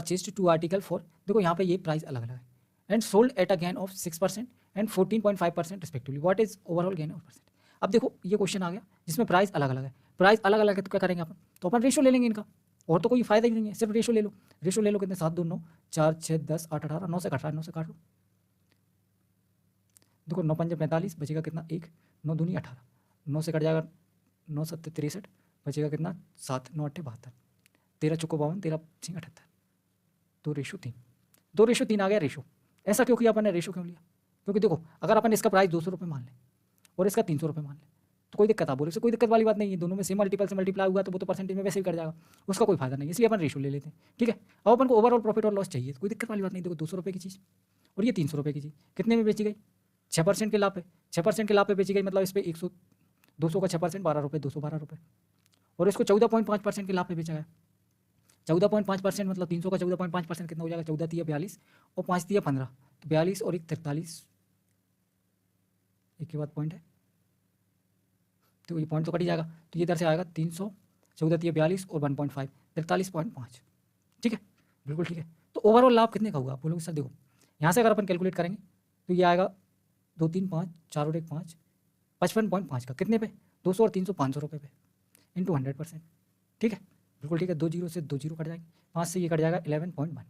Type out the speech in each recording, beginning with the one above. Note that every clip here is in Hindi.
परचेज टू आर्टिकल फॉर, देखो यहाँ पे ये प्राइस अलग अलग है, and sold at a gain of 6% and 14.5% respectively, what is overall gain of percent. अब देखो ये क्वेश्चन आ गया जिसमें प्राइस अलग अलग है, प्राइस अलग अलग है तो क्या करेंगे अपन, तो अपन रेशो ले लेंगे इनका, और तो कोई फायदा ही नहीं है, सिर्फ रेशो ले लो। रेशो ले लो कितने, 7 2 9 4 6 10 8 18, 9 से काट रहा है, 9 से काट लो, देखो 9 5 45, बचेगा कितना 1, 9 दूनी 18, 9 से कट जाएगा 9 7 63, बचेगा कितना 7, 9 8 72, 13 चौको 52, 13 6 78, 2:3, 2:3 आ गया रेशो। ऐसा क्यों किया अपन ने, रेशो क्यों लिया, क्योंकि देखो अगर अपन इसका प्राइस 200 रुपये मान लें और इसका 300 रुपये मान लें तो कोई दिक्कत, आप बोले कोई दिक्कत वाली बात नहीं है, दोनों में सेम मल्टीपल से मल्टीप्लाई हुआ तो वो तो परसेंटेज में वैसे ही कट जाएगा, उसका कोई फायदा नहीं, इसलिए अपन रेशो ले लेते हैं। ठीक है, अब अपन को ओवरऑल प्रॉफिट और लॉस चाहिए, कोई दिक्कत वाली बात नहीं, देखो 200 रुपये की चीज़ और ये 300 रुपये की चीज़ कितने में बेची गई, 6% के लाभ पे, 6% के लाभ पे बेची गई, मतलब इस पर 100 200 का 6% 12 रुपये, 212 रुपये, और इसको 14.5% के लाभ पे बेचा गया, 14.5% मतलब 300 का 14.5% कितना हो जाएगा, 14 3 42 और 5 3 15, तो 42 और 1 43, एक के बाद पॉइंट है तो ये पॉइंट तो कट ही जाएगा, तो ये इधर से आएगा 300, 14 3 42 और 1.5 43.5। ठीक है, बिल्कुल ठीक है। तो ओवरऑल लाभ कितने का हुआ, आप बोलोगे सर देखो यहाँ से अगर अपन कैलकुलेट करेंगे तो ये आएगा 2 3 5 4 और 1 5, 55.5 का, कितने पे, 200 और 300 500 रुपये पे इंटू 100%। ठीक है, बिल्कुल ठीक है, 2 जीरो से 2 जीरो कट जाएंगे, 5 से ये कट जाएगा 11.1।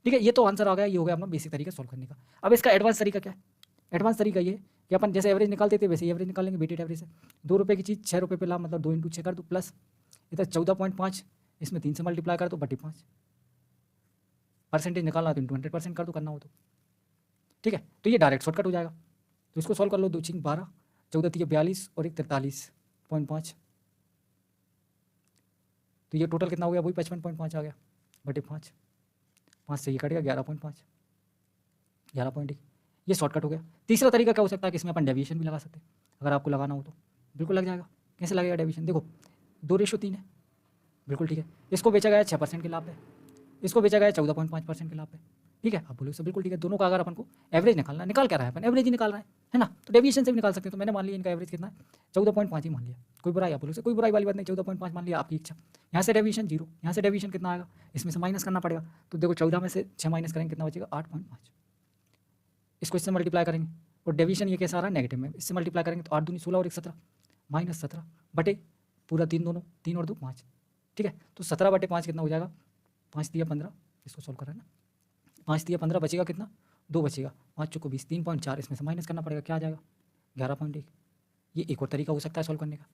ठीक है, ये तो आंसर आ गया, ये हो गया अपना बेसिक तरीका सॉल्व करने का। अब इसका एडवांस तरीका क्या है, एडवांस तरीका ये कि अपन जैसे एवरेज निकालते थे वैसे एवरेज निकाल लेंगे, वेटेड एवरेज से 2 रुपये की चीज़ 6 रुपये पे लाभ, मतलब 2 × 6 कर दो, प्लस इधर 14.5, इसमें 3 से मल्टीप्लाई कर दो, 5 परसेंटेज निकालना तो इंटू 100% कर दो, करना हो तो। ठीक है, तो ये डायरेक्ट शॉर्टकट हो जाएगा, तो इसको सॉल्व कर लो, 2 6 12, 14 3 42 और 1 43.5, तो ये टोटल कितना हो गया, वही 55.5 आ गया, बटे 5, 5 से ये कट गया 11.5, 11.1, ये शॉर्टकट हो गया। तीसरा तरीका क्या हो सकता है कि इसमें अपन डेविएशन भी लगा सकते हैं, अगर आपको लगाना हो तो बिल्कुल लग जाएगा। कैसे लगेगा डेविएशन, देखो 2:3 है, बिल्कुल ठीक है, इसको बेचा गया 6% के लाभ पे, इसको बेचा गया 14.5% के लाभ पे। ठीक है, आप बोलो सर बिल्कुल ठीक है, दोनों का अगर अपन को एवरेज निकालना, निकाल क्या रहा है अपन, एवरेज ही निकाल रहा है ना, तो डेविएशन से भी निकाल सकते हैं। तो मैंने मान लिया इनका एवरेज कितना है, 14.5 ही मान लिया, कोई बुराई, आप बोलो सर कोई बुराई वाली बात नहीं, 14.5 मान लिया, आपकी इच्छा। यहाँ से डेविएशन 0, यहाँ से डेविएशन कितना आएगा, इसमें से माइनस करना पड़ेगा, तो देखो 14 में से 6 माइनस करेंगे कितना बचेगा, 8.5, इसको इससे मल्टीप्लाई करेंगे, और डेविएशन ये कैसा आ रहा है, नेगेटिव में, इससे मल्टीप्लाई करेंगे तो 8 दूनी 16 और 1 17, -17 बटे पूरा 3 दोनों, 3 और 2 5। ठीक है, तो 17 बटे 5 कितना हो जाएगा, 5 3 15, इसको सॉल्व कर रहे हैं ना, 5 3 15 बचेगा कितना, 2 बचेगा, 5 चौको 20, 3.4, इसमें से माइनस करना पड़ेगा, क्या आ जाएगा 11.1। ये एक और तरीका हो सकता है सॉल्व करने का।